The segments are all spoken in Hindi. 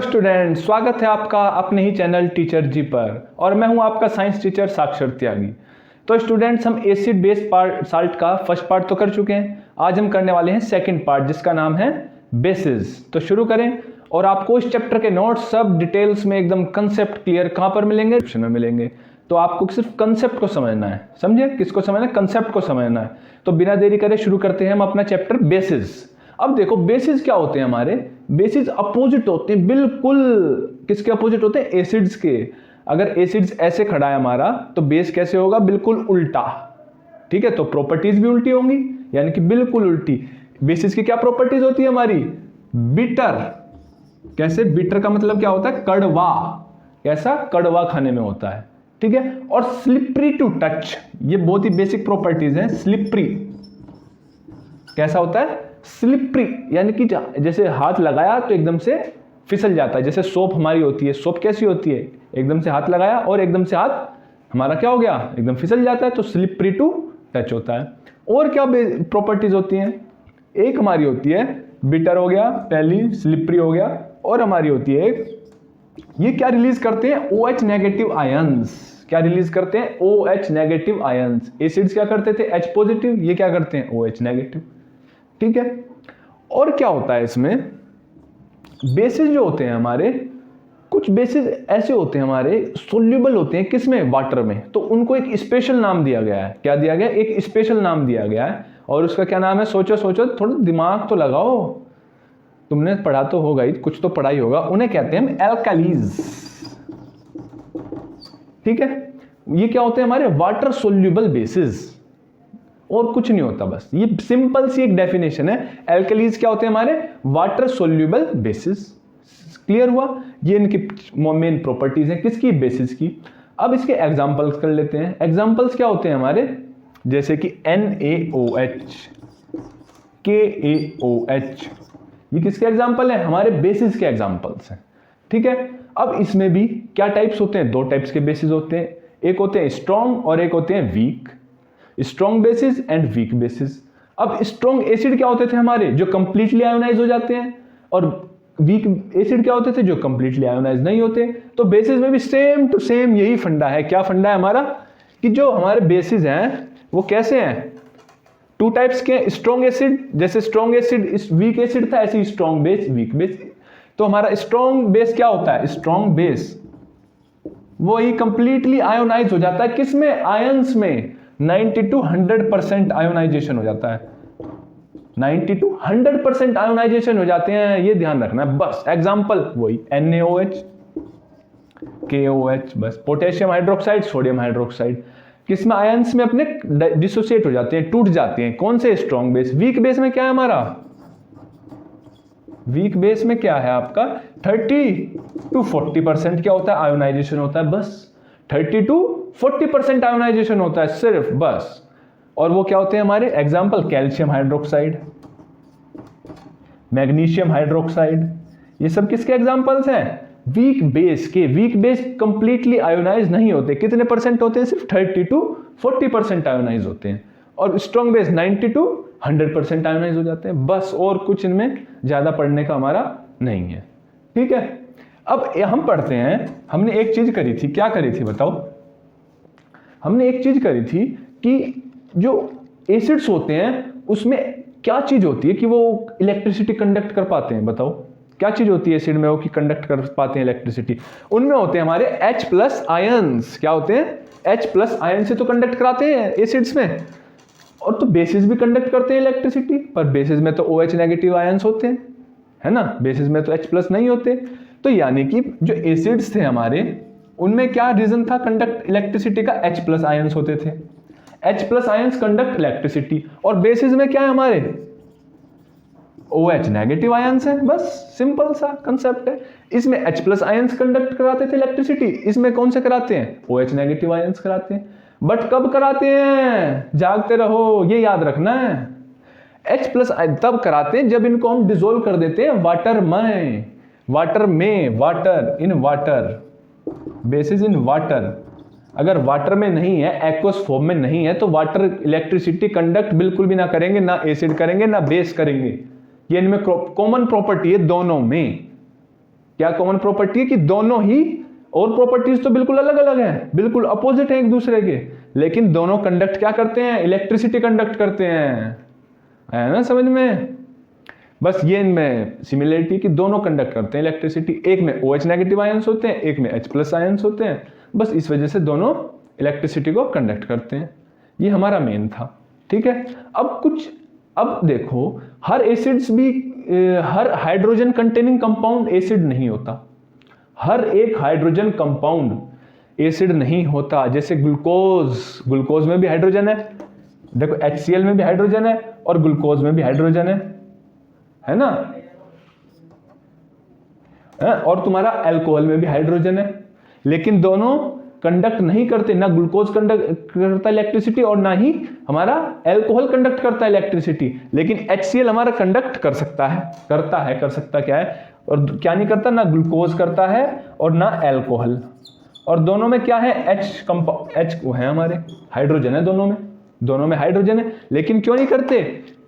हेलो स्टूडेंट, स्वागत है आपका अपने ही चैनल टीचर जी पर। और मैं हूं आपका साइंस टीचर साक्षर त्यागी। तो स्टूडेंट्स, हम एसिड बेस साल्ट का फर्स्ट पार्ट तो कर चुके हैं। आज हम करने वाले हैं सेकंड पार्ट, जिसका नाम है बेसिस। तो शुरू करें। और आपको इस चैप्टर के नोट्स सब डिटेल्स में एकदम कंसेप्ट क्लियर कहां पर मिलेंगे? डिस्क्रिप्शन में मिलेंगे। तो आपको सिर्फ कंसेप्ट को समझना है। समझे? किसको समझना है? कंसेप्ट को समझना है। तो बिना देरी करे शुरू करते हैं हम अपना चैप्टर बेसिस। अब देखो, बेसिस क्या होते हैं हमारे? बेसिस अपोजिट होते हैं, बिल्कुल किसके अपोजिट होते हैं? एसिड्स के। अगर एसिड्स ऐसे खड़ा है हमारा, तो बेस कैसे होगा? बिल्कुल उल्टा। ठीक है, तो प्रॉपर्टीज भी उल्टी होंगी, यानी कि बिल्कुल उल्टी। बेसिस की क्या प्रॉपर्टीज होती है हमारी? बिटर। कैसे? बिटर का मतलब क्या होता है? कड़वा। कैसा? कड़वा खाने में होता है। ठीक है। और स्लिपरी टू टच, ये बहुत ही बेसिक प्रॉपर्टीज हैं। स्लिपरी कैसा होता है? स्लिपरी, यानी कि जैसे हाथ लगाया तो एकदम से फिसल जाता है। जैसे सोप हमारी होती है, सोप कैसी होती है? एकदम से हाथ लगाया और एकदम से हाथ हमारा क्या हो गया? एकदम फिसल जाता है। तो स्लिपरी टू टच होता है। और क्या प्रॉपर्टीज होती हैं? एक हमारी होती है बिटर हो गया, पहली स्लिपरी हो गया, और हमारी होती है एक, ये क्या रिलीज करते हैं? OH negative ions. क्या रिलीज करते हैं? OH negative ions. एसिड्स क्या करते थे? H पॉजिटिव, ये क्या करते हैं? OH negative. ठीक है। और क्या होता है इसमें? बेसिस जो होते हैं हमारे, कुछ बेसिस ऐसे होते हैं हमारे, सोल्यूबल होते हैं किसमें? वाटर में। तो उनको एक स्पेशल नाम दिया गया है। क्या दिया गया? एक स्पेशल नाम दिया गया है। और उसका क्या नाम है? सोचो सोचो, थोड़ा दिमाग तो लगाओ। तुमने पढ़ा तो होगा ही, कुछ तो पढ़ा ही होगा। उन्हें कहते हैं हम एल्कालीज। ठीक है। ये क्या होते हैं हमारे? Water soluble basis. और कुछ नहीं होता, बस ये सिंपल सी एक डेफिनेशन है। एल्कलीज क्या होते हैं हमारे? Water soluble basis. क्लियर हुआ? ये इनकी मेन प्रॉपर्टीज हैं। किसकी? बेसिस की। अब इसके एग्जांपल्स कर लेते हैं। एग्जांपल्स क्या होते हैं हमारे? जैसे कि NaOH, KaOH, ये किसके एग्जांपल है? हमारे बेसिस के एग्जांपल्स हैं। ठीक है। अब इसमें भी क्या टाइप्स होते हैं? दो टाइप्स के बेसिस होते हैं। एक होते हैं स्ट्रॉन्ग और एक होते हैं weak. Strong bases and weak bases. अब स्ट्रॉन्ग एसिड क्या होते थे हमारे? जो कंप्लीटली आयोनाइज हो जाते हैं। और वीक एसिड क्या होते थे? जो कंप्लीटली आयोनाइज नहीं होते। तो बेसिस में भी सेम टू सेम यही फंडा है। क्या फंडा है हमारा? कि जो हमारे बेसिस हैं वो कैसे हैं? टू टाइप्स के। स्ट्रॉन्ग एसिड, जैसे स्ट्रॉन्ग एसिड वीक एसिड था, ऐसे ही स्ट्रॉन्ग बेस वीक बेस। तो हमारा स्ट्रॉन्ग बेस क्या होता है? स्ट्रॉन्ग बेस वो ही कंप्लीटली आयोनाइज हो जाता है। किसमें? आयंस में। 90 to 100% आयोनाइजेशन हो जाता है। 90 to 100% आयोनाइजेशन हो जाते हैं, ये ध्यान रखना है बस। एग्जांपल वही NaOH, KOH, बस। पोटेशियम हाइड्रोक्साइड, सोडियम हाइड्रोक्साइड किसमें? आयंस में अपने डिसोसिएट हो जाते हैं, टूट जाते हैं। कौन से? Strong base. वीक बेस में क्या है हमारा? वीक बेस में क्या है आपका? 30 to 40% क्या होता है? आयोनाइजेशन होता है, बस। 30 to 40% आयोनाइजेशन होता है सिर्फ, बस। और वो क्या होते हैं हमारे? Example calcium hydroxide, magnesium hydroxide, ये सब किसके एग्जाम्पल्स हैं? वीक बेस के। वीक बेस कंप्लीटली आयोनाइज नहीं होते। कितने परसेंट होते हैं? सिर्फ 30 to 40% आयोनाइज होते हैं। और स्ट्रॉन्ग बेस 90 to 100% आयोनाइज हो जाते हैं, बस। और कुछ इनमें ज्यादा पढ़ने का हमारा नहीं है। ठीक है। अब हम पढ़ते हैं, हमने एक चीज करी थी। क्या करी थी बताओ? हमने एक चीज करी थी कि जो एसिड्स होते हैं उसमें क्या चीज होती है कि वो इलेक्ट्रिसिटी कंडक्ट कर पाते हैं? बताओ क्या चीज होती है एसिड में वो कि कंडक्ट कर पाते हैं इलेक्ट्रिसिटी? उनमें होते हैं हमारे H+ आयंस। क्या होते हैं? H+ आयन से तो कंडक्ट कराते हैं एसिड्स में। और तो बेसिस भी कंडक्ट करते हैं इलेक्ट्रिसिटी, पर बेसिस में तो OH नेगेटिव आयंस होते हैं, है ना? बेसिस में तो H+ नहीं होते। तो यानी कि जो एसिड्स थे हमारे, उनमें क्या रीजन था कंडक्ट इलेक्ट्रिसिटी का? H+ आयंस होते थे। H+ ions conduct electricity. और बेसिस में क्या है हमारे? OH नेगेटिव आयंस है, बस। सिंपल सा कंसेप्ट है। इसमें H+ आयंस कंडक्ट कराते थे इलेक्ट्रिसिटी, इसमें कौन से कराते हैं? OH नेगेटिव आयंस कराते हैं। बट कब कराते हैं? जागते रहो, ये याद रखना है। H+ तब कराते हैं जब इनको हम डिसोल्व कर देते हैं वाटर में। Water in water, basis in water. अगर वाटर में नहीं है, एक्वस फॉर्म में नहीं है, तो वाटर इलेक्ट्रिसिटी कंडक्ट बिल्कुल भी ना करेंगे, ना एसिड करेंगे, ना बेस करेंगे। ये इनमें कॉमन प्रॉपर्टी है दोनों में। क्या कॉमन प्रॉपर्टी है कि दोनों ही, और प्रॉपर्टीज तो बिल्कुल अलग अलग हैं, बिल्कुल अपोजिट हैं एक दूसरे के, लेकिन दोनों कंडक्ट क्या करते हैं, इलेक्ट्रिसिटी कंडक्ट करते हैं, है ना समझ में। बस ये इनमें सिमिलरिटी कि दोनों कंडक्ट करते हैं इलेक्ट्रिसिटी, एक में OH नेगेटिव आयंस होते हैं, एक में H प्लस आयंस होते हैं, बस इस वजह से दोनों इलेक्ट्रिसिटी को कंडक्ट करते हैं। ये हमारा मेन था, ठीक है। अब देखो, हर एसिड्स भी, हर हाइड्रोजन कंटेनिंग कंपाउंड एसिड नहीं होता, हर एक हाइड्रोजन कंपाउंड एसिड नहीं होता। जैसे ग्लूकोज में भी हाइड्रोजन है, देखो HCl में भी हाइड्रोजन है और ग्लूकोज में भी हाइड्रोजन है ना, और तुम्हारा अल्कोहल में भी हाइड्रोजन है, लेकिन दोनों कंडक्ट नहीं करते, ना ग्लूकोज कंडक्ट करता इलेक्ट्रिसिटी और ना ही हमारा अल्कोहल कंडक्ट करता है इलेक्ट्रिसिटी, लेकिन HCl हमारा कंडक्ट कर सकता है, कर सकता क्या है, और क्या नहीं करता, ना ग्लूकोज करता है और ना अल्कोहल। और दोनों में क्या है, H है हमारे, हाइड्रोजन है दोनों में हाइड्रोजन है, लेकिन क्यों नहीं करते,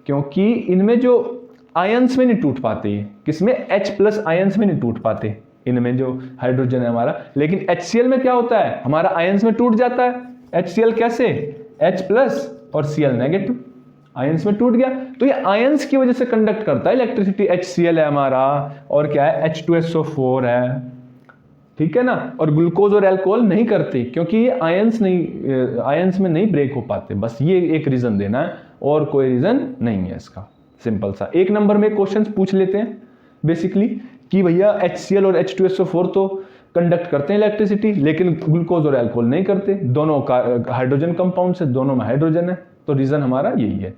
क्योंकि इनमें जो आयंस में नहीं टूट पाते, किसमें, H प्लस आयंस में नहीं टूट पाते, इनमें जो हाइड्रोजन है हमारा। लेकिन HCl में क्या होता है, हमारा आयंस में टूट जाता है। HCl कैसे, H प्लस और Cl नेगेटिव, आयंस में टूट गया, तो ये आयंस की वजह से कंडक्ट करता है इलेक्ट्रिसिटी। HCl है हमारा, और क्या है, H2SO4 है, ठीक है ना। और ग्लूकोज और अल्कोहल नहीं करते, क्योंकि ये आयंस में नहीं ब्रेक हो पाते। बस ये एक रीजन देना है, और कोई रीजन नहीं है इसका, सिंपल सा। एक नंबर में क्वेश्चंस पूछ लेते हैं बेसिकली कि भैया HCl और H2SO4 तो कंडक्ट करते हैं इलेक्ट्रिसिटी, लेकिन ग्लूकोज और अल्कोहल नहीं करते, दोनों का हाइड्रोजन कंपाउंड से, दोनों में हाइड्रोजन है, तो रीजन हमारा यही है,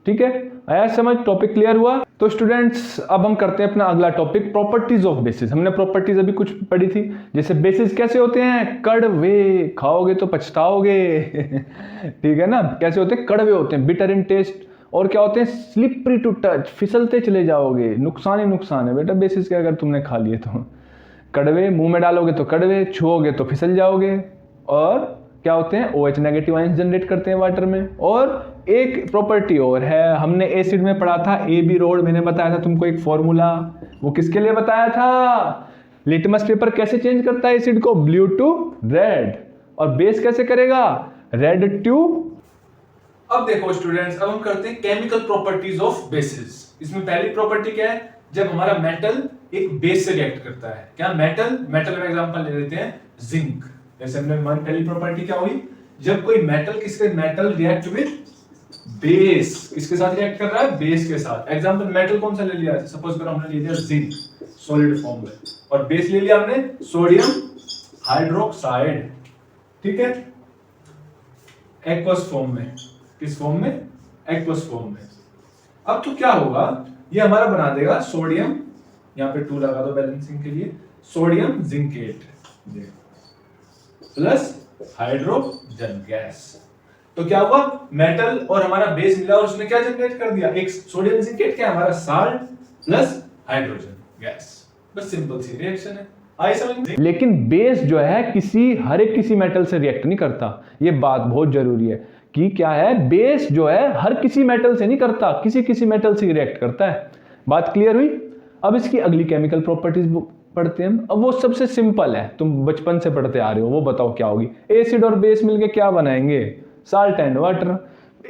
ठीक है। आया समझ, टॉपिक क्लियर हुआ। तो स्टूडेंट्स अब हम करते हैं अपना अगला टॉपिक, प्रॉपर्टीज ऑफ बेसिस। हमने प्रॉपर्टीज अभी कुछ पढ़ी थी, जैसे बेसिस कैसे होते हैं, कड़वे, खाओगे तो पछताओगे ठीक है ना। कैसे होते हैं, कड़वे होते हैं, बिटर इन टेस्ट, और क्या होते हैं, स्लिपरी टू टच, फिसलते चले जाओगे, नुकसान ही नुकसान है बेटा बेसिस के, अगर तुमने खा लिए तो। कड़वे, मुंह में डालोगे तो कड़वे, छुओगे तो फिसल जाओगे, और क्या होते हैं, OH नेगेटिव आयंस जनरेट करते हैं वाटर में। और एक प्रॉपर्टी और है, हमने एसिड में पढ़ा था, AB रोड, मैंने बताया था तुमको एक फॉर्मूला, वो किसके लिए बताया था, लिटमस पेपर कैसे चेंज करता है एसिड को, ब्लू टू रेड, और बेस कैसे करेगा, रेड टू। अब देखो स्टूडेंट्स, अब हम करते हैं केमिकल प्रॉपर्टीज ऑफ बेसिस। इसमें पहली प्रॉपर्टी क्या है, जब हमारा मेटल एक बेस से रिएक्ट करता है। क्या मेटल में एग्जांपल ले लेते हैं जिंक। जैसे हमने हमारी पहली प्रॉपर्टी क्या हुई, जब कोई मेटल रिएक्ट विद बेस, किसके साथ रिएक्ट कर रहा है, बेस के साथ। एग्जांपल मेटल कौन सा ले लिया, सपोज करो हमने ले लिया जिंक सॉलिड फॉर्म में, और बेस ले लिया हमने सोडियम हाइड्रोक्साइड, ठीक है, एक्वस फॉर्म में। किस फॉर्म में, एक्वस फॉर्म में। अब तो क्या होगा, ये हमारा बना देगा सोडियम, यहाँ पे 2 लगा दो बैलेंसिंग के लिए, sodium zincate plus hydrogen gas. तो क्या हुआ, मेटल और हमारा बेस मिला और उसने क्या जनरेट कर दिया, एक सोडियम जिंकेट, क्या हमारा साल्ट प्लस हाइड्रोजन गैस। बस सिंपल सी रिएक्शन है, आई समझ में। लेकिन बेस जो है किसी मेटल से रिएक्ट नहीं करता, ये बात बहुत जरूरी है कि क्या है, बेस जो है हर किसी मेटल से नहीं करता, किसी मेटल से रिएक्ट करता है। बात क्लियर हुई। अब इसकी अगली केमिकल प्रॉपर्टीज पढ़ते हैं हम। अब वो सबसे सिंपल है, तुम बचपन से पढ़ते आ रहे हो, वो बताओ क्या होगी। एसिड और बेस मिलके क्या बनाएंगे, साल्ट एंड वाटर।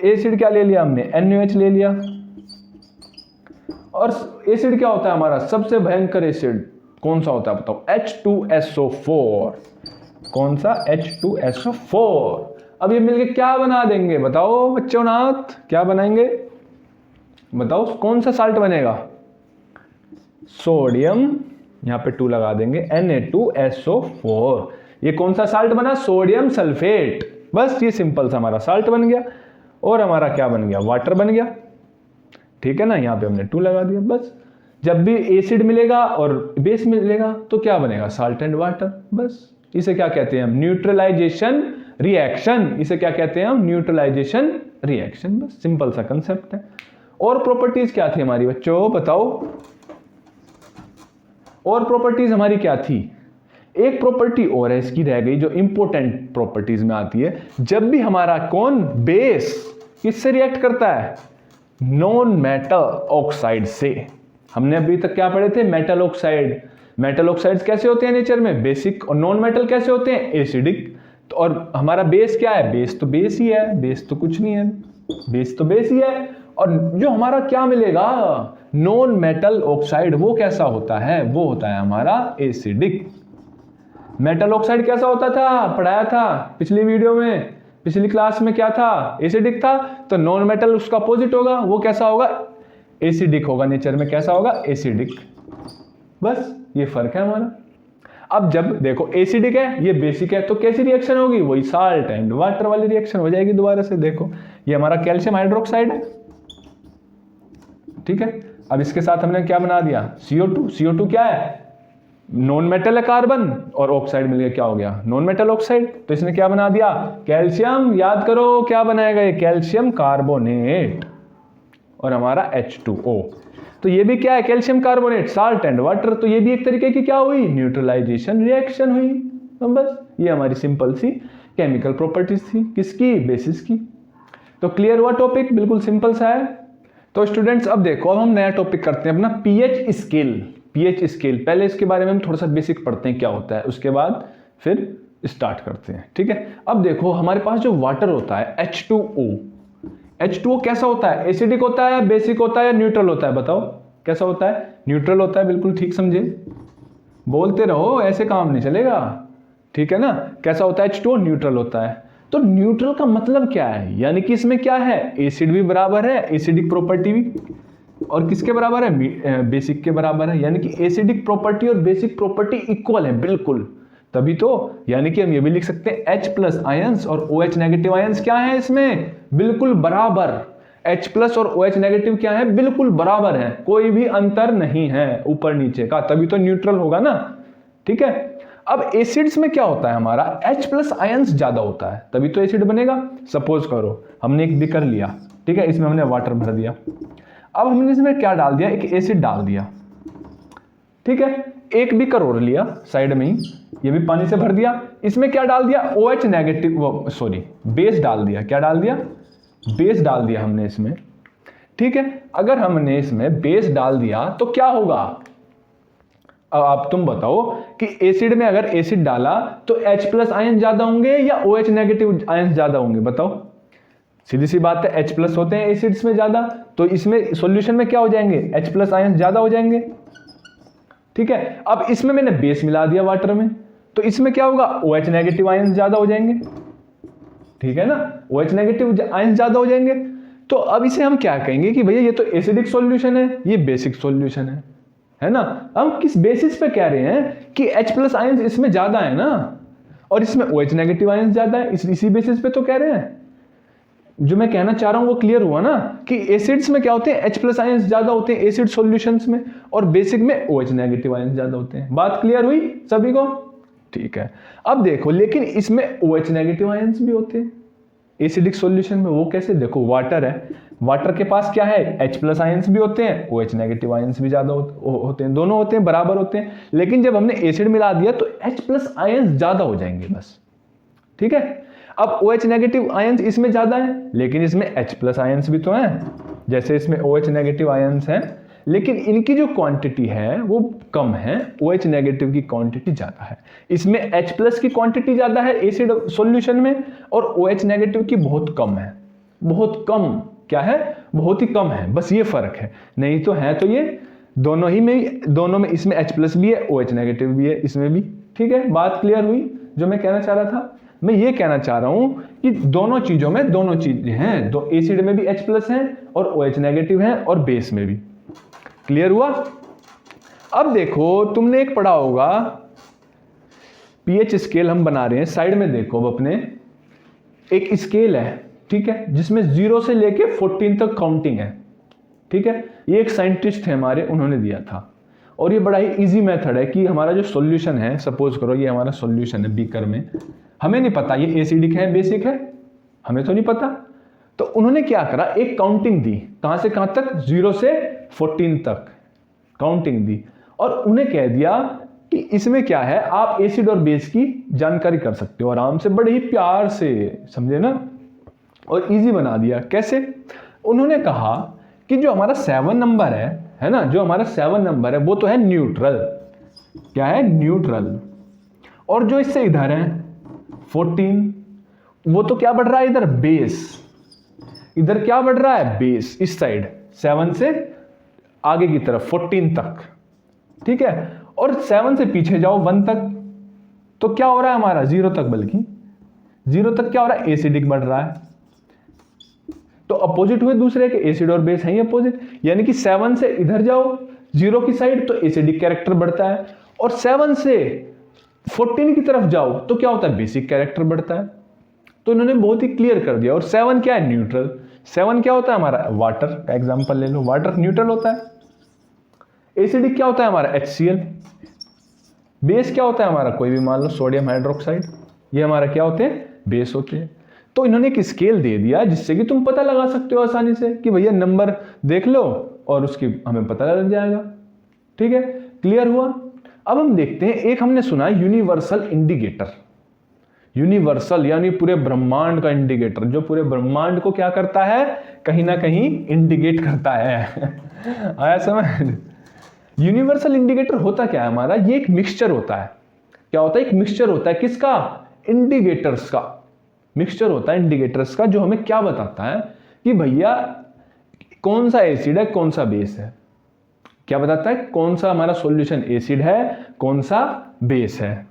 एसिड क्या ले लिया हमने, NaOH ले लिया, और एसिड क्या होता है हमारा सबसे भयंकर एसिड कौन सा होता है बताओ, H2SO4। कौन सा, H2SO4। अब ये मिलके क्या बना देंगे बताओ बच्चों नाथ, क्या बनाएंगे बताओ, कौन सा साल्ट बनेगा, सोडियम, यहां पे 2 लगा देंगे, Na2SO4। ये कौन सा साल्ट बना, सोडियम सल्फेट। बस ये सिंपल सा हमारा साल्ट बन गया, और हमारा क्या बन गया, वाटर बन गया, ठीक है ना। यहां पे हमने 2 लगा दिया। बस जब भी एसिड मिलेगा और बेस मिलेगा तो क्या बनेगा, साल्ट एंड वाटर। बस इसे क्या कहते हैं हम, न्यूट्रलाइजेशन रिएक्शन। इसे क्या कहते हैं हम, न्यूट्रलाइजेशन रिएक्शन। बस सिंपल सा कंसेप्ट है। और प्रॉपर्टीज क्या थी हमारी बच्चों बताओ, और प्रॉपर्टीज हमारी क्या थी, एक प्रॉपर्टी और है इसकी रह गई जो इंपॉर्टेंट प्रॉपर्टीज में आती है। जब भी हमारा कौन, बेस किससे रिएक्ट करता है, नॉन मेटल ऑक्साइड से। हमने अभी तक क्या पढ़े थे, मेटल ऑक्साइड, मेटल ऑक्साइड्स कैसे होते हैं नेचर में, बेसिक, और नॉन मेटल कैसे होते हैं, एसिडिक। तो और हमारा बेस क्या है, बेस तो बेस ही है, बेस तो कुछ नहीं है, बेस तो बेस ही है। और जो हमारा क्या मिलेगा, नॉन मेटल ऑक्साइड, वो कैसा होता है, वो होता है हमारा एसिडिक। मेटल ऑक्साइड कैसा होता था, पढ़ाया था पिछली वीडियो में, पिछली क्लास में, क्या था, एसिडिक था। तो नॉन मेटल उसका अपोजिट होगा, वो कैसा होगा, एसिडिक होगा, नेचर में कैसा होगा, एसिडिक। बस ये फर्क है हमारा। अब जब देखो एसिडिक है, ये बेसिक है, तो कैसी रिएक्शन होगी, वही साल्ट एंड वाटर वाली रिएक्शन हो जाएगी दोबारा से। देखो ये हमारा कैल्शियम हाइड्रोक्साइड है, ठीक है। अब इसके साथ हमने क्या बना दिया, CO2। CO2 क्या है, नॉन मेटल है कार्बन, और ऑक्साइड मिल गया, क्या हो गया, नॉन मेटल ऑक्साइड। तो इसने क्या बना दिया, कैल्शियम। याद करो क्या बनाएगा ये, कैल्शियम कार्बोनेट, और हमारा H2O। तो ये भी क्या है, calcium carbonate, salt and water. तो ये भी एक तरीके की क्या हुई, न्यूट्रलाइजेशन रिएक्शन हुई। तो बस ये हमारी सिंपल सी केमिकल प्रॉपर्टीज थी, किसकी, बेसिस की। तो क्लियर हुआ टॉपिक, बिल्कुल सिंपल सा है। तो स्टूडेंट्स अब देखो, अब हम नया टॉपिक करते हैं अपना, पीएच स्केल। पीएच स्केल, पहले इसके बारे में हम थोड़ा सा बेसिक पढ़ते हैं क्या होता है, उसके बाद फिर स्टार्ट करते हैं, ठीक है। अब देखो हमारे पास जो वाटर होता है H2O, H2O कैसा होता है, एसिडिक होता है, बेसिक होता है, या न्यूट्रल होता है, बताओ कैसा होता है, न्यूट्रल होता है, बिल्कुल ठीक समझे, बोलते रहो, ऐसे काम नहीं चलेगा, ठीक है ना। कैसा होता है H2O, न्यूट्रल होता है। तो न्यूट्रल का मतलब क्या है, यानी कि इसमें क्या है, एसिड भी बराबर है, एसिडिक प्रॉपर्टी भी, और किसके बराबर है, बेसिक के बराबर है। यानी कि एसिडिक प्रॉपर्टी और बेसिक प्रॉपर्टी इक्वल है, बिल्कुल। तभी तो, यानी कि हम ये भी लिख सकते हैं H+ आयंस और OH नेगेटिव आयंस क्या है इसमें, बिल्कुल बराबर। H+ और OH नेगेटिव क्या है, बिल्कुल बराबर है, कोई भी अंतर नहीं है ऊपर नीचे का, तभी तो न्यूट्रल होगा ना, ठीक है। अब एसिड्स में क्या होता है हमारा, H+ आयंस ज्यादा होता है, तभी तो एसिड बनेगा। सपोज करो हमने एक बीकर लिया, ठीक है, इसमें हमने वाटर भर दिया। अब हमने इसमें क्या डाल दिया, एक एसिड डाल दिया, ठीक है। एक बीकर और लिया साइड में ही, ये भी पानी से भर दिया, इसमें क्या डाल दिया, OH नेगेटिव, सॉरी बेस डाल दिया। क्या डाल दिया, बेस डाल दिया हमने इसमें, ठीक है। अगर हमने इसमें बेस डाल दिया तो क्या होगा, अब आप तुम बताओ कि एसिड में अगर एसिड डाला तो H+ आयन ज्यादा होंगे या OH नेगेटिव आयन ज्यादा होंगे, बताओ। सीधी सी बात है, H+ होते हैं एसिड्स में ज्यादा, तो इसमें सॉल्यूशन में क्या हो जाएंगे, H+ आयन ज्यादा हो जाएंगे, ठीक है। अब इसमें मैंने बेस मिला दिया वाटर में, तो इसमें क्या होगा, OH नेगेटिव आयन ज्यादा हो जाएंगे, ठीक है ना, OH नेगेटिव आयन ज्यादा हो जाएंगे। तो अब इसे हम क्या कहेंगे कि भैया ये तो एसिडिक सॉल्यूशन है, ये बेसिक सॉल्यूशन है ना। हम किस बेसिस पे कह रहे हैं कि H+ आयन इसमें ज्यादा है ना, और इसमें OH नेगेटिव आयन ज्यादा है, इसी बेसिस पे तो कह रहे हैं। जो मैं कहना चाह रहा हूं वो क्लियर हुआ ना, कि एसिड्स में क्या होते हैं, H+ आयंस ज्यादा होते हैं एसिड सॉल्यूशंस में, और बेसिक में OH नेगेटिव आयंस ज्यादा होते हैं। बात क्लियर हुई सभी को, ठीक है। अब देखो लेकिन इसमें OH नेगेटिव आयंस भी होते हैं एसिडिक सॉल्यूशन में, वो कैसे, देखो वाटर है, वाटर के पास क्या है, H+ आयंस भी होते हैं, OH नेगेटिव आयंस भी ज्यादा होते हैं, दोनों होते हैं, बराबर होते हैं। लेकिन जब हमने एसिड मिला दिया तो H+ आयंस ज्यादा हो जाएंगे बस, ठीक है। अब OH नेगेटिव आयंस इसमें ज्यादा है, लेकिन इसमें H+ आयंस भी तो हैं, जैसे इसमें OH नेगेटिव आयंस हैं, लेकिन इनकी जो क्वांटिटी है वो कम है, OH नेगेटिव की क्वांटिटी ज्यादा है। इसमें H+ की क्वांटिटी ज्यादा है एसिड सॉल्यूशन में, और OH नेगेटिव की बहुत कम है, बहुत कम, क्या है, बहुत ही कम है, बस ये फर्क है। नहीं तो है तो ये दोनों ही में, दोनों में, इसमें H+ भी है, OH नेगेटिव भी है, इसमें भी, ठीक है। बात क्लियर हुई जो मैं कहना चाह रहा था। मैं ये कहना चाह रहा हूं कि दोनों चीजों में दोनों चीजें हैं, दो एसिड में भी H+ हैं और OH नेगेटिव हैं, और बेस में भी। क्लियर हुआ। अब देखो तुमने एक पढ़ा होगा, पीएच स्केल हम बना रहे हैं, साइड में देखो अब अपने, एक स्केल है, ठीक है, जिसमें 0 से लेके 14 तक काउंटिंग है, ठीक है। ये एक साइंटिस्ट है हमारे, उन्होंने दिया था, और ये बड़ा ही इजी मेथड है कि हमारा जो सॉल्यूशन है, सपोज करो ये हमारा सॉल्यूशन है बीकर में, हमें नहीं पता ये एसिडिक है बेसिक है, हमें तो नहीं पता। तो उन्होंने क्या करा, एक काउंटिंग दी, कहां से कहां तक, 0 से 14 तक काउंटिंग दी, और उन्हें कह दिया कि इसमें क्या है, आप एसिड और बेस की जानकारी कर सकते हो आराम से, बड़े ही प्यार से, समझे ना, और इजी बना दिया। कैसे, उन्होंने कहा कि जो हमारा 7 नंबर है ना, जो हमारा 7 नंबर है वो तो है न्यूट्रल, क्या है, न्यूट्रल। और जो इससे इधर है 14, वो तो क्या बढ़ रहा है इधर, बेस। इधर क्या बढ़ रहा है, बेस, इस साइड 7 से आगे की तरफ 14 तक, ठीक है। और 7 से पीछे जाओ 1 तक, तो क्या हो रहा है हमारा 0 तक, बल्कि 0 तक क्या हो रहा है, एसिडिक बढ़ रहा है। तो अपोजिट हुए दूसरे के, एसिड और बेस हैं अपोजिट, यानी कि 7 से इधर जाओ 0 की साइड तो एसिडिक कैरेक्टर बढ़ता है, और 7 से 14 की तरफ जाओ तो क्या होता है, बेसिक कैरेक्टर बढ़ता है। तो इन्होंने बहुत ही क्लियर कर दिया। और 7 क्या है, न्यूट्रल। 7 क्या होता है हमारा, वाटर का एग्जांपल ले लो, वाटर न्यूट्रल होता है। एसिडिक क्या होता है हमारा, HCl। बेस क्या होता है हमारा, कोई भी मान लो सोडियम हाइड्रोक्साइड, ये हमारा क्या होते हैं, बेस होते हैं। तो इन्होंने एक स्केल दे दिया जिससे कि तुम पता लगा सकते हो आसानी से कि भैया नंबर देख लो और उसकी हमें पता लग जाएगा, ठीक है। क्लियर हुआ। अब हम देखते हैं, एक हमने सुना है यूनिवर्सल इंडिकेटर। यूनिवर्सल यानी पूरे ब्रह्मांड का इंडिकेटर, जो पूरे ब्रह्मांड को क्या करता है, कहीं ना कहीं इंडिकेट करता है। आया समझ। यूनिवर्सल इंडिकेटर होता क्या है हमारा, ये एक मिक्सचर होता है। क्या होता है, एक मिक्सचर होता है किसका, इंडिकेटर्स का। मिक्सचर होता है इंडिकेटर्स का, जो हमें क्या बताता है कि भैया कौन सा एसिड है, कौन सा बेस है। क्या बताता है, कौन सा हमारा सॉल्यूशन एसिड है, कौन सा बेस है।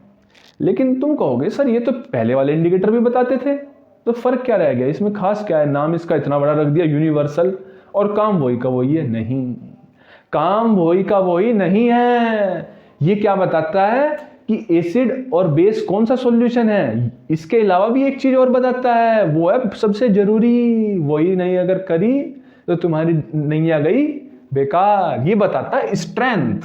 लेकिन तुम कहोगे सर ये तो पहले वाले इंडिकेटर भी बताते थे, तो फर्क क्या रह गया इसमें, खास क्या है, नाम इसका इतना बड़ा रख दिया यूनिवर्सल, और काम वही का वही है। नहीं, काम वही का वही नहीं है। ये क्या बताता है कि एसिड और बेस कौन सा सॉल्यूशन है। इसके अलावा भी एक चीज और बताता है, वो है सबसे जरूरी, वही नहीं अगर करी तो तुम्हारी नैया गई बेकार। ये बताता है स्ट्रेंथ।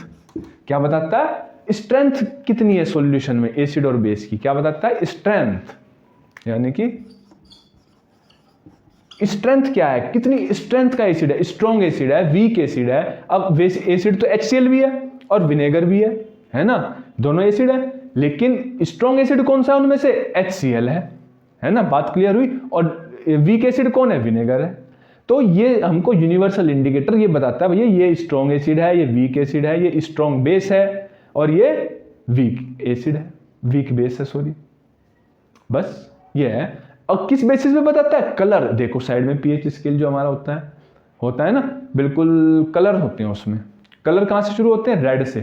क्या बताता है, स्ट्रेंथ कितनी है सॉल्यूशन में एसिड और बेस की, क्या बताता है, स्ट्रेंथ। यानी कि स्ट्रेंथ क्या है, कितनी स्ट्रेंथ का एसिड है, स्ट्रॉन्ग एसिड है, वीक एसिड है। अब एसिड तो HCl भी है और विनेगर भी है ना, दोनों एसिड है। लेकिन स्ट्रॉन्ग एसिड कौन सा है उनमें से, HCl है ना, बात क्लियर हुई। और वीक एसिड कौन है, विनेगर है। तो ये हमको यूनिवर्सल इंडिकेटर ये बताता है भैया ये स्ट्रॉन्ग एसिड है, ये वीक एसिड है, ये स्ट्रॉन्ग बेस है, और ये वीक एसिड है, वीक बेस है, सॉरी। बस ये है। और किस बेसिस पे बताता है, कलर। देखो साइड में pH स्केल जो हमारा होता है ना, बिल्कुल कलर होते हैं उसमें। कलर कहां से शुरू होते हैं, रेड से।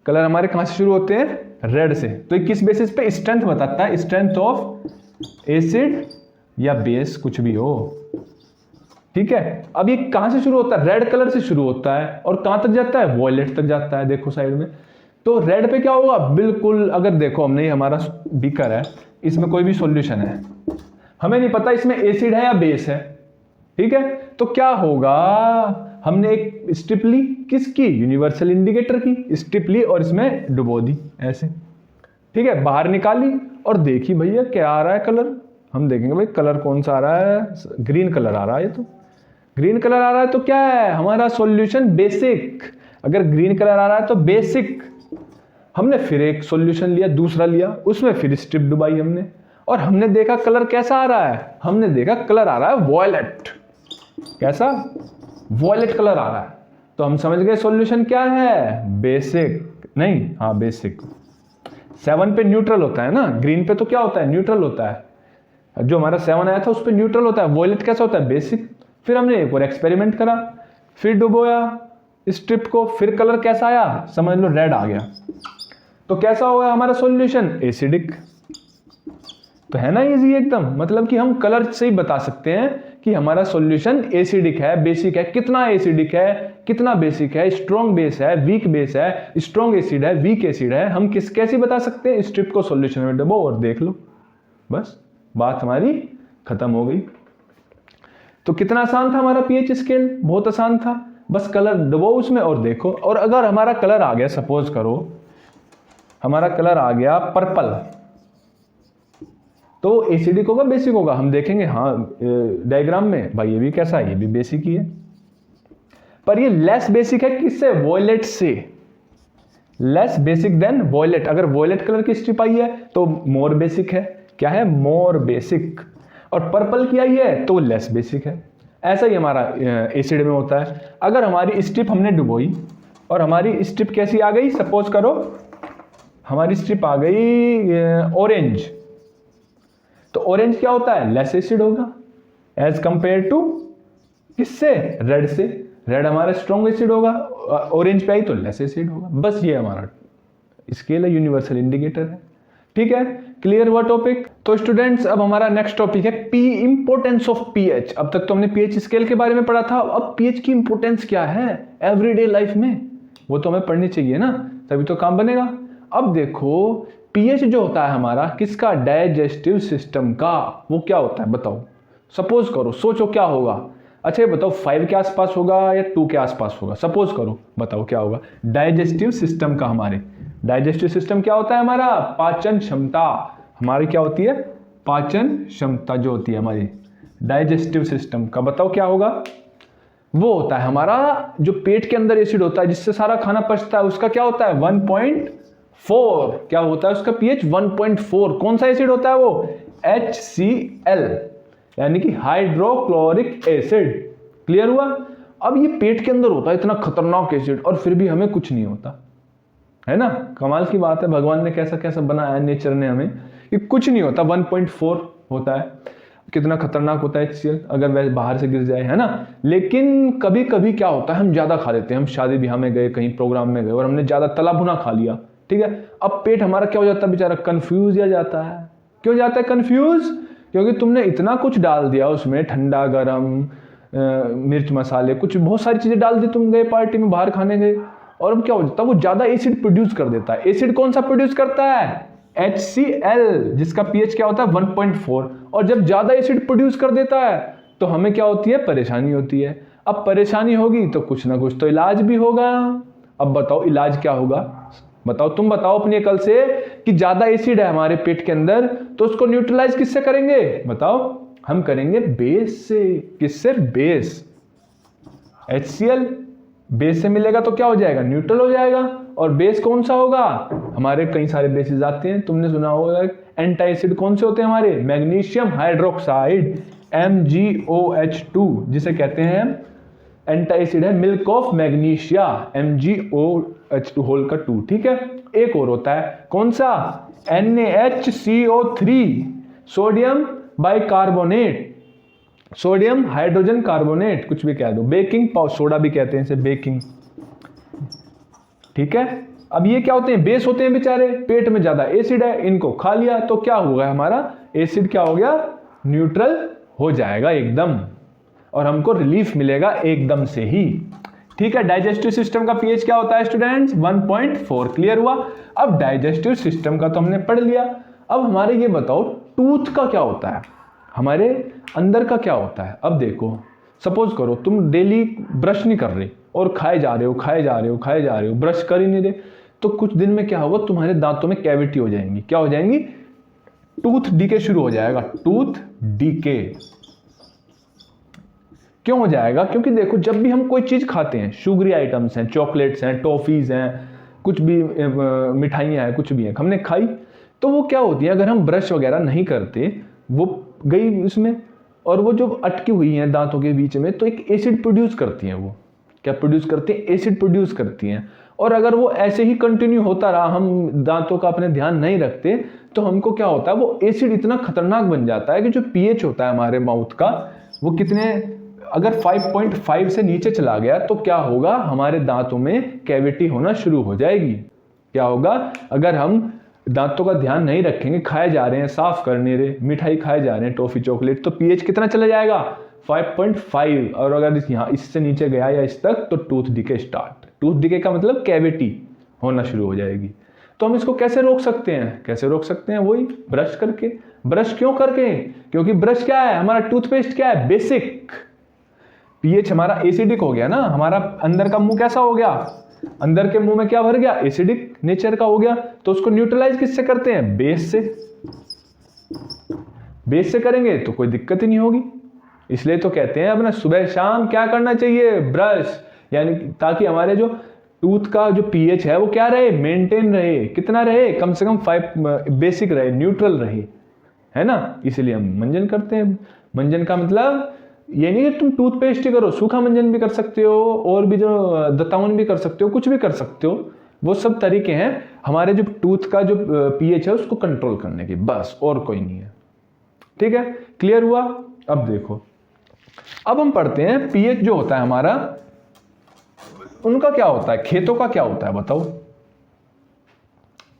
कलर हमारे कहां से शुरू होते हैं, रेड से। तो ये किस बेसिस पे, स्ट्रेंथ बताता है, स्ट्रेंथ ऑफ एसिड या बेस, कुछ भी हो, ठीक है। अब ये कहां से शुरू होता है, रेड कलर से शुरू होता है, और कहां तक जाता है, वॉयलेट तक जाता है। देखो साइड में, तो रेड पे क्या होगा, बिल्कुल अगर देखो हमने हमारा बीकर है, इसमें कोई भी सॉल्यूशन है, हमें नहीं पता इसमें एसिड है या बेस है, ठीक है। तो क्या होगा, हमने एक स्ट्रिप ली, किसकी, यूनिवर्सल इंडिकेटर की स्ट्रिप ली, और इसमें डुबो दी ऐसे, ठीक है। बाहर निकाली और देखी भैया क्या आ रहा है कलर। हम देखेंगे भाई कलर कौन सा आ रहा है, ग्रीन कलर आ रहा है। ये तो ग्रीन कलर आ रहा है तो क्या है हमारा सॉल्यूशन, बेसिक। अगर ग्रीन कलर आ रहा है तो बेसिक। हमने फिर एक सॉल्यूशन लिया, दूसरा लिया, उसमें फिर स्ट्रिप डुबाई हमने, और हमने देखा कलर कैसा आ रहा है, हमने देखा कलर आ रहा है वॉयलेट। कैसा, वॉयलेट कलर आ रहा है। तो हम समझ गए सॉल्यूशन क्या है, बेसिक। नहीं, हाँ बेसिक। 7 पे न्यूट्रल होता है ना, ग्रीन पे तो क्या होता है, न्यूट्रल होता है। जो हमारा 7 आया था उस पर न्यूट्रल होता है, वॉयलेट कैसा होता है, बेसिक। फिर हमने एक और एक्सपेरिमेंट करा, फिर डुबोया स्ट्रिप को, फिर कलर कैसा आया, समझ लो रेड आ गया। तो कैसा होगा हमारा सॉल्यूशन, एसिडिक। तो है ना इजी एकदम, मतलब कि हम कलर से ही बता सकते हैं कि हमारा सॉल्यूशन एसिडिक है, बेसिक है, कितना एसिडिक है, कितना बेसिक है, स्ट्रॉन्ग बेस है, वीक बेस है, स्ट्रॉन्ग एसिड है, वीक एसिड है। हम कैसे बता सकते हैं, स्ट्रिप को सॉल्यूशन में डुबो और देख लो, बस बात हमारी खत्म हो गई। तो कितना आसान था हमारा pH स्केल, बहुत आसान था। बस कलर डुबो उसमें और देखो। और अगर हमारा कलर आ गया, सपोज करो हमारा कलर आ गया पर्पल, तो एसिडिक होगा बेसिक होगा, हम देखेंगे हाँ डायग्राम में भाई ये भी कैसा है, ये भी बेसिक ही है। पर ये लेस बेसिक है किससे, वॉयलेट से। Less basic than violet. अगर वॉयलेट कलर की स्ट्रिप आई है तो मोर बेसिक है। क्या है, मोर बेसिक। और पर्पल की आई है तो लेस बेसिक है। ऐसा ही हमारा एसिड में होता है। अगर हमारी स्ट्रिप हमने डुबोई, और हमारी स्ट्रिप कैसी आ गई, सपोज करो हमारी स्ट्रिप आ गई ऑरेंज, तो ऑरेंज क्या होता है, लेस एसिड होगा एज कंपेयर टू किससे, रेड से। रेड हमारा स्ट्रॉन्ग एसिड होगा, ऑरेंज पे आई तो लेस एसिड होगा। बस ये हमारा स्केल है, यूनिवर्सल इंडिकेटर है। ठीक है, क्लियर हुआ टॉपिक। तो स्टूडेंट्स अब हमारा नेक्स्ट टॉपिक है पी, इंपोर्टेंस ऑफ पीएच। अब तक तो हमने पीएच स्केल के बारे में पढ़ा था, अब पीएच की इंपोर्टेंस क्या है एवरीडे लाइफ में, वो तो हमें पढ़नी चाहिए ना, तभी तो काम बनेगा। अब देखो पीएच जो होता है हमारा किसका, डाइजेस्टिव सिस्टम का, वो क्या होता है बताओ। सपोज करो, सोचो क्या होगा, अच्छा ये बताओ 5 के आसपास होगा या 2 के आसपास होगा, सपोज करो बताओ क्या होगा। डाइजेस्टिव सिस्टम का, हमारे डाइजेस्टिव सिस्टम क्या होता है हमारा, पाचन क्षमता, हमारी क्या होती है, पाचन क्षमता जो होती है हमारी डाइजेस्टिव सिस्टम का, बताओ क्या होगा। वो होता है हमारा जो पेट के अंदर एसिड होता है जिससे सारा खाना पचता है, उसका क्या होता है 1.4, क्या होता है उसका पीएच 1.4। कौन सा एसिड होता है वो, HCl, यानी कि हाइड्रोक्लोरिक एसिड। क्लियर हुआ। अब ये पेट के अंदर होता है इतना खतरनाक एसिड और फिर भी हमें कुछ नहीं होता, है ना, कमाल की बात है, भगवान ने कैसा कैसा बनाया है नेचर ने हमें, कि कुछ नहीं होता, 1.4 होता है। कितना खतरनाक होता है HCl अगर वह बाहर से गिर जाए, है ना। लेकिन कभी कभी क्या होता है, हम ज्यादा खा लेते हैं, हम शादी ब्याह में गए, कहीं प्रोग्राम में गए और हमने ज्यादा तला भुना खा लिया, ठीक है। अब पेट हमारा क्या हो जाता है बेचारा, कंफ्यूज हो जाता है। क्यों जाता है कंफ्यूज, क्योंकि तुमने इतना कुछ डाल दिया उसमें, ठंडा गरम मिर्च मसाले, कुछ बहुत सारी चीजें डाल दी, तुम गए पार्टी में बाहर खाने गए, और अब क्या हो जाता है, वो ज्यादा एसिड प्रोड्यूस कर देता है। एसिड कौन सा प्रोड्यूस करता है, HCl, जिसका पीएच क्या होता है 1.4। और जब ज्यादा एसिड प्रोड्यूस कर देता है तो हमें क्या होती है, परेशानी होती है। अब परेशानी होगी तो कुछ ना कुछ तो इलाज भी होगा। अब बताओ इलाज क्या होगा, बताओ, तुम बताओ अपनी अकल से कि ज्यादा एसिड है हमारे पेट के अंदर, तो उसको न्यूट्रलाइज किससे करेंगे, बताओ। हम करेंगे बेस से। किससे, बेस। HCl बेस से मिलेगा तो क्या हो जाएगा, न्यूट्रल हो जाएगा। और बेस कौन सा होगा, हमारे कई सारे बेसिस आते हैं, तुमने सुना होगा एंटी एसिड कौन से होते हैं हमारे, मैग्नीशियम हाइड्रोक्साइड MgOH2, जिसे कहते हैं एंटी एसिड है milk of magnesia MgOH2 whole का 2, ठीक है। एक और होता है कौन सा, NaHCO3, sodium bicarbonate, sodium hydrogen carbonate, कुछ भी कह दो, बेकिंग सोडा भी कहते हैं इसे, बेकिंग, ठीक है। अब ये क्या होते हैं, बेस होते हैं बेचारे, पेट में ज्यादा एसिड है, इनको खा लिया तो क्या होगा, हमारा एसिड क्या हो गया, न्यूट्रल हो जाएगा एकदम, और हमको रिलीफ मिलेगा एकदम से ही, ठीक है। डाइजेस्टिव सिस्टम का पीएच क्या होता है स्टूडेंट्स, 1.4। क्लियर हुआ। अब डाइजेस्टिव सिस्टम का तो हमने पढ़ लिया। अब हमारे ये बताओ टूथ का क्या होता है, हमारे अंदर का क्या होता है। अब देखो सपोज करो तुम डेली ब्रश नहीं कर रहे और खाए जा रहे हो, खाए जा रहे हो, खाए जा रहे हो, ब्रश कर ही नहीं रहे, तो कुछ दिन में क्या होगा, तुम्हारे दांतों में कैविटी हो जाएंगी। क्या हो जाएंगी, टूथ डीके शुरू हो जाएगा, टूथ डीके। क्यों हो जाएगा, क्योंकि देखो जब भी हम कोई चीज खाते हैं, शुगरी आइटम्स हैं, चॉकलेट्स हैं, टॉफीज हैं, कुछ भी मिठाइयाँ हैं, कुछ भी है, हमने खाई, तो वो क्या होती है, अगर हम ब्रश वगैरह नहीं करते, वो गई उसमें, और वो जो अटकी हुई हैं दांतों के बीच में, तो एक एसिड प्रोड्यूस करती हैं। वो क्या प्रोड्यूस करती हैं, एसिड प्रोड्यूस करती हैं। और अगर वो ऐसे ही कंटिन्यू होता रहा, हम दांतों का अपने ध्यान नहीं रखते, तो हमको क्या होता है, वो एसिड इतना खतरनाक बन जाता है कि जो पीएच होता है हमारे माउथ का, वो कितने, अगर 5.5 से नीचे चला गया तो क्या होगा, हमारे दांतों में कैविटी होना शुरू हो जाएगी। क्या होगा, अगर हम दांतों का ध्यान नहीं रखेंगे, खाए जा रहे हैं, साफ करने रहे, मिठाई खाए जा रहे हैं, टॉफी चॉकलेट, तो पीएच कितना चला जाएगा, 5.5। और अगर यहाँ इससे नीचे गया या इस तक, तो tooth decay start. Tooth decay का मतलब कैविटी होना शुरू हो जाएगी। तो हम इसको कैसे रोक सकते हैं, कैसे रोक सकते हैं, वही ब्रश करके। ब्रश क्यों करके, क्योंकि ब्रश क्या है, हमारा टूथपेस्ट क्या है, बेसिक। पीएच हमारा एसिडिक हो गया ना, हमारा अंदर का मुंह कैसा हो गया, अंदर के मुंह में क्या भर गया, एसिडिक नेचर का हो गया, तो उसको न्यूट्रलाइज किससे करते हैं, बेस से। बेस से करेंगे तो कोई दिक्कत ही नहीं होगी। इसलिए तो कहते हैं अपना सुबह शाम क्या करना चाहिए, ब्रश, यानी ताकि हमारे जो टूथ का जो पीएच है वो क्या रहे, मेंटेन रहे। कितना रहे, कम से कम 5 बेसिक रहे, न्यूट्रल रहे, है ना। इसलिए हम मंजन करते हैं। मंजन का मतलब ये नहीं कि तुम टूथपेस्ट ही करो, सूखा मंजन भी कर सकते हो और भी जो दंतावन भी कर सकते हो, कुछ भी कर सकते हो। वो सब तरीके हैं हमारे जो टूथ का जो पीएच है उसको कंट्रोल करने की, बस और कोई नहीं है। ठीक है, क्लियर हुआ। अब देखो, अब हम पढ़ते हैं पीएच जो होता है हमारा, उनका क्या होता है, खेतों का क्या होता है बताओ।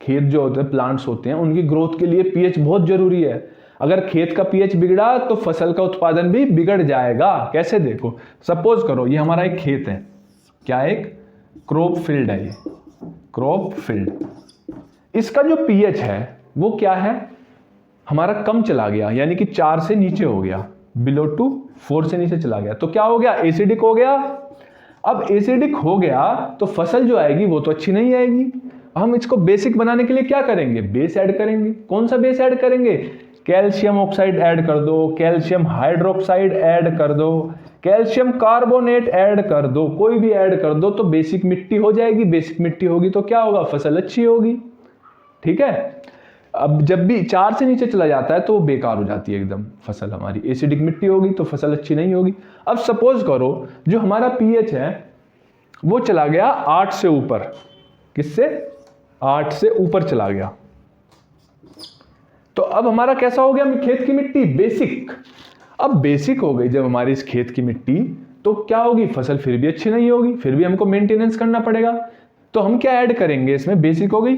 खेत जो होते हैं, प्लांट्स होते हैं, उनकी ग्रोथ के लिए पीएच बहुत जरूरी है। अगर खेत का पीएच बिगड़ा तो फसल का उत्पादन भी बिगड़ जाएगा। कैसे, देखो सपोज करो ये हमारा एक खेत है, क्या एक क्रॉप फील्ड है, ये क्रॉप फील्ड। इसका जो पीएच है वो क्या है हमारा, कम चला गया, यानी कि 4 से नीचे हो गया, बिलो टू 4 से नीचे चला गया, तो क्या हो गया, एसिडिक हो गया। अब एसिडिक हो गया तो फसल जो आएगी वो तो अच्छी नहीं आएगी। हम इसको बेसिक बनाने के लिए क्या करेंगे, बेस ऐड करेंगे। कौन सा बेस ऐड करेंगे, कैल्शियम ऑक्साइड ऐड कर दो, कैल्शियम हाइड्रोक्साइड ऐड कर दो, कैल्शियम कार्बोनेट ऐड कर दो, कोई भी ऐड कर दो तो बेसिक मिट्टी हो जाएगी। बेसिक मिट्टी होगी तो क्या होगा, फसल अच्छी होगी। ठीक है, अब जब भी 4 से नीचे चला जाता है तो वो बेकार हो जाती है एकदम फसल हमारी, एसिडिक मिट्टी होगी तो फसल अच्छी नहीं होगी। अब सपोज करो जो हमारा पीएच है वो चला गया 8 से ऊपर, किससे, 8 से ऊपर चला गया, तो अब हमारा कैसा हो गया खेत की मिट्टी, बेसिक। अब बेसिक हो गई जब हमारी इस खेत की मिट्टी, तो क्या होगी, फसल फिर भी अच्छी नहीं होगी, फिर भी हमको मेंटेनेंस करना पड़ेगा। तो हम क्या ऐड करेंगे इसमें, बेसिक हो गई,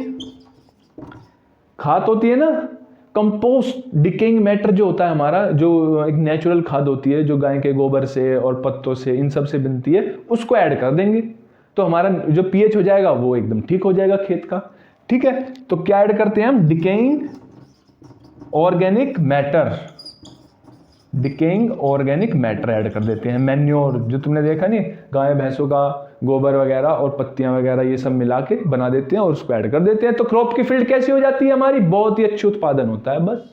खाद होती है ना कंपोस्ट, डिकेइंग मैटर जो होता है हमारा, जो एक नेचुरल खाद होती है जो गाय के गोबर से और पत्तों से इन सब से बनती है, उसको ऐड कर देंगे तो हमारा जो पीएच हो जाएगा वो एकदम ठीक हो जाएगा खेत का। ठीक है, तो क्या ऐड करते हैं हम, decaying organic matter, decaying organic matter add कर देते हैं। मैन्योर जो तुमने देखा नहीं, गाय भैंसों का गोबर वगैरह और पत्तियां वगैरह ये सब मिला के बना देते हैं और उसको ऐड कर देते हैं, तो क्रॉप की फील्ड कैसी हो जाती है हमारी, बहुत ही अच्छी उत्पादन होता है। बस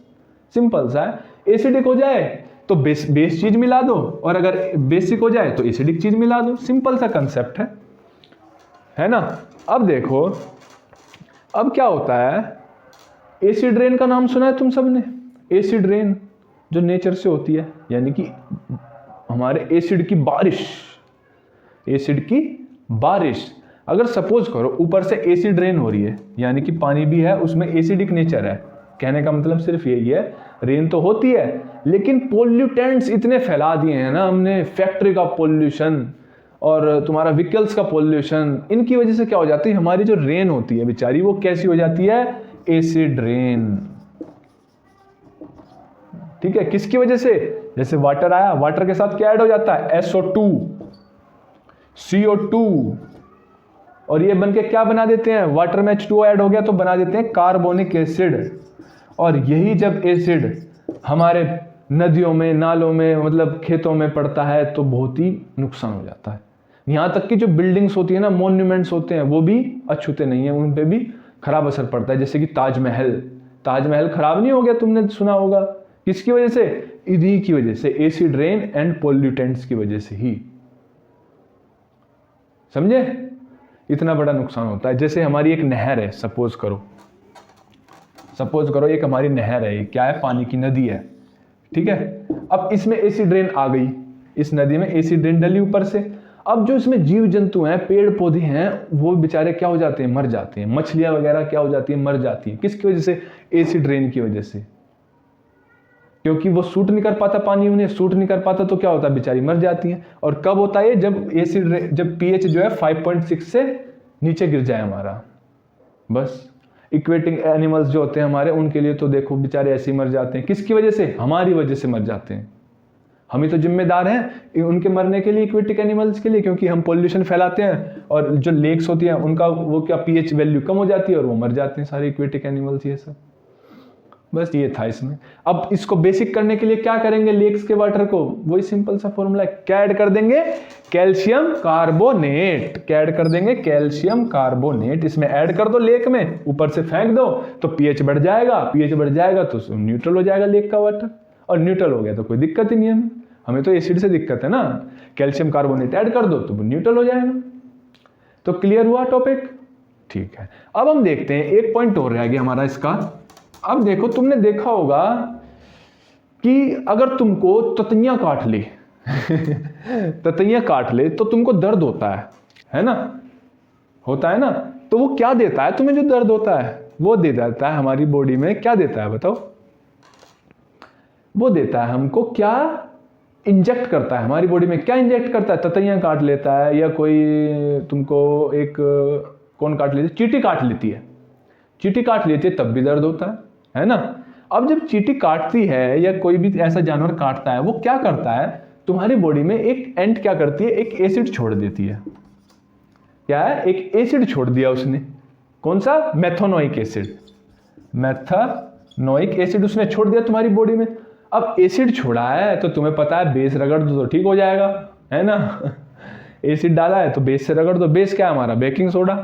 सिंपल सा है। एसिडिक हो जाए तो बेस चीज मिला दो, और अगर बेसिक हो जाए तो एसिडिक चीज मिला दो, सिंपल सा कंसेप्ट है ना। अब देखो, अब क्या होता है, एसिड रेन का नाम सुना है तुम सबने, एसिड रेन जो नेचर से होती है, यानी कि हमारे एसिड की बारिश, एसिड की बारिश। अगर सपोज करो ऊपर से एसिड रेन हो रही है, यानी कि पानी भी है उसमें एसिडिक नेचर है, कहने का मतलब सिर्फ यही है, रेन तो होती है लेकिन पोल्यूटेंट्स इतने फैला दिए हैं ना हमने, फैक्ट्री का पोल्यूशन और तुम्हारा व्हीकल्स का पोल्यूशन, इनकी वजह से क्या हो जाती है, हमारी जो रेन होती है बेचारी वो कैसी हो जाती है, एसिड रेन। ठीक है, किसकी वजह से, जैसे वाटर आया, वाटर के साथ क्या ऐड हो जाता है, SO2, CO2, और ये बनके क्या बना देते हैं, वाटर में H2O ऐड हो गया तो बना देते हैं कार्बोनिक एसिड। और यही जब एसिड हमारे नदियों में, नालों में, मतलब खेतों में पड़ता है तो बहुत ही नुकसान हो जाता है। यहाँ तक कि जो बिल्डिंग्स होती है ना, मॉन्यूमेंट्स होते हैं, वो भी अछूते नहीं है, उन पे भी खराब असर पड़ता है। जैसे कि ताजमहल, ताजमहल खराब नहीं हो गया, तुमने सुना होगा, किसकी वजह से, इन्हीं की वजह से, एसिड रेन एंड पोल्यूटेंट्स की वजह से ही। समझे, इतना बड़ा नुकसान होता है। जैसे हमारी एक नहर है, सपोज करो एक हमारी नहर है, क्या है, पानी की नदी है। ठीक है, अब इसमें एसिड रेन आ गई, इस नदी में एसिड रेन डली ऊपर से। अब जो इसमें जीव जंतु हैं, पेड़ पौधे हैं, वो बेचारे क्या हो जाते हैं, मर जाते हैं। मछलियां वगैरह क्या हो जाती है, मर जाती हैं। किसकी वजह से, एसिड रेन की वजह से, क्योंकि वो सूट नहीं कर पाता, पानी उन्हें सूट नहीं कर पाता, तो क्या होता है, बेचारी मर जाती हैं। और कब होता है, जब पीएच जो है 5.6 से नीचे गिर जाए हमारा। बस इक्वेटिंग एनिमल्स जो होते हैं हमारे, उनके लिए तो देखो बेचारे ऐसे ही मर जाते हैं। किसकी वजह से, हमारी वजह से मर जाते हैं। हम ही तो जिम्मेदार हैं उनके मरने के लिए, इक्वेटिक एनिमल्स के लिए, क्योंकि हम पोल्यूशन फैलाते हैं और जो लेक्स होती हैं उनका वो क्या पीएच वैल्यू कम हो जाती है और वो मर जाते हैं सारे इक्वेटिक एनिमल्स, ये सब। बस ये था इसमें। अब इसको बेसिक करने के लिए क्या करेंगे, लेक्स के वाटर को, वही सिंपल सा फॉर्मूला है, क्या ऐड कर देंगे, कैल्शियम कार्बोनेट। क्या ऐड कर देंगे, कैल्शियम कार्बोनेट। इसमें ऐड कर दो लेक में, ऊपर से फेंक दो तो पीएच बढ़ जाएगा, पीएच बढ़ जाएगा तो न्यूट्रल हो जाएगा लेक का वाटर, और न्यूट्रल हो गया तो कोई दिक्कत ही नहीं है। हमें तो एसिड से दिक्कत है ना, कैल्शियम कार्बोनेट ऐड कर दो तो न्यूट्रल हो जाएगा। तो क्लियर हुआ टॉपिक, ठीक है। अब हम देखते हैं, एक पॉइंट और रह गया हमारा इसका। अब देखो, तुमने देखा होगा कि अगर तुमको ततैयां काट ली ततैया काट ले तो तुमको दर्द होता है ना, होता है ना। तो वो क्या देता है तुम्हें जो दर्द होता है? वो दे देता है हमारी बॉडी में, क्या देता है बताओ? वो देता है हमको क्या, इंजेक्ट करता है हमारी बॉडी में। क्या इंजेक्ट करता है? ततैया काट लेता है, या कोई तुमको एक कौन काट लेती है? चींटी काट लेती है। चींटी काट लेती है तब भी दर्द होता है ना। अब जब चींटी काटती है या कोई भी ऐसा जानवर काटता है, वो क्या करता है तुम्हारी बॉडी में? एक एंट क्या करती है, एक एसिड छोड़ देती है। क्या है? एक एसिड छोड़ दिया उसने। कौन सा? मेथोनोइक एसिड। मेथोनोइक एसिड उसने छोड़ दिया तुम्हारी बॉडी में। अब एसिड छोड़ा है तो तुम्हें पता है बेस रगड़ दो तो ठीक हो जाएगा, है ना। एसिड डाला है तो बेस से रगड़ दो। बेस क्या है हमारा? Baking soda.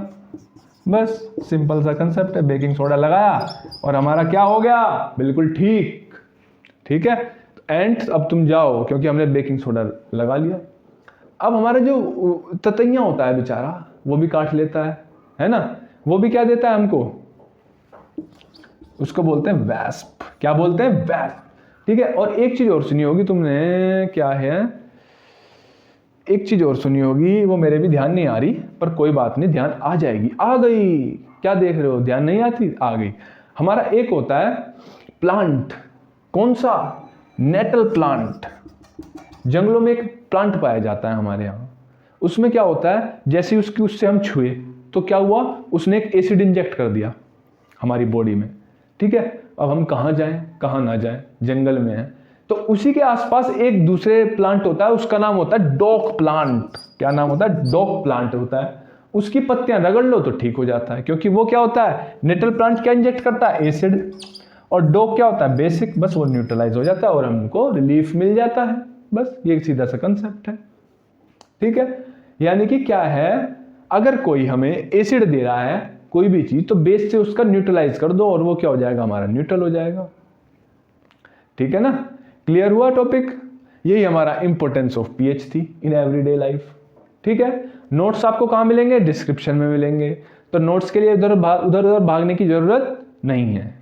बस सिंपल सा कंसेप्ट है। बेकिंग सोडा लगाया और हमारा क्या हो गया? बिल्कुल ठीक है। एंड अब तुम जाओ, क्योंकि हमने बेकिंग सोडा लगा लिया। अब हमारा जो ततैया होता है बेचारा, वो भी काट लेता है ना। वो भी क्या देता है हमको? उसको बोलते हैं वैस्प। क्या बोलते हैं? वैस्प। ठीक है। और एक चीज और सुनी होगी तुमने, क्या है? एक चीज और सुनी होगी, वो मेरे भी ध्यान नहीं आ रही, पर कोई बात नहीं, ध्यान आ जाएगी। आ गई। क्या देख रहे हो? ध्यान नहीं आती? आ गई। हमारा एक होता है प्लांट। कौन सा? Nettle plant. जंगलों में एक प्लांट पाया जाता है हमारे यहाँ। उसमें क्या होता है, जैसे उससे हम छुए तो क्या हुआ? उसने एक एसिड इंजेक्ट कर दिया हमारी बॉडी में। ठीक है। अब हम कहाँ जाएं, कहाँ ना जाएं, जंगल में है तो उसी के आसपास एक दूसरे प्लांट होता है, उसका नाम होता है डॉग प्लांट। क्या नाम होता है? डॉग प्लांट होता है। उसकी पत्तियां रगड़ लो तो ठीक हो जाता है, क्योंकि वो क्या होता है? नेटल प्लांट क्या इंजेक्ट करता है? एसिड। और डॉग क्या होता है? बेसिक। बस वो न्यूट्रलाइज हो जाता है और हमको रिलीफ मिल जाता है। बस ये सीधा सा कंसेप्ट है। ठीक है। यानी कि क्या है, अगर कोई हमें एसिड दे रहा है कोई भी चीज, तो बेस से उसका न्यूट्रलाइज कर दो और वो क्या हो जाएगा? हमारा न्यूट्रल हो जाएगा। ठीक है ना। क्लियर हुआ टॉपिक? यही हमारा इंपॉर्टेंस ऑफ पीएच थी इन एवरीडे लाइफ। ठीक है। नोट्स आपको कहाँ मिलेंगे? डिस्क्रिप्शन में मिलेंगे। तो नोट्स के लिए उधर उधर भागने की जरूरत नहीं है।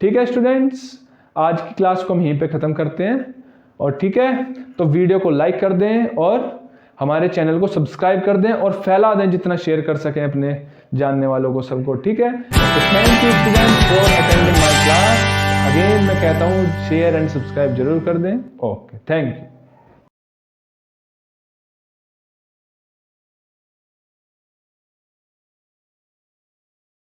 ठीक है स्टूडेंट्स, आज की क्लास को हम यहीं पे खत्म करते हैं। और ठीक है, तो वीडियो को लाइक कर दें और हमारे चैनल को सब्सक्राइब कर दें और फैला दें जितना शेयर कर सकें अपने जानने वालों को, सबको। ठीक है। तो thank you students for attending my class. Again मैं कहता हूँ शेयर एंड सब्सक्राइब जरूर कर दें। Okay, thank you.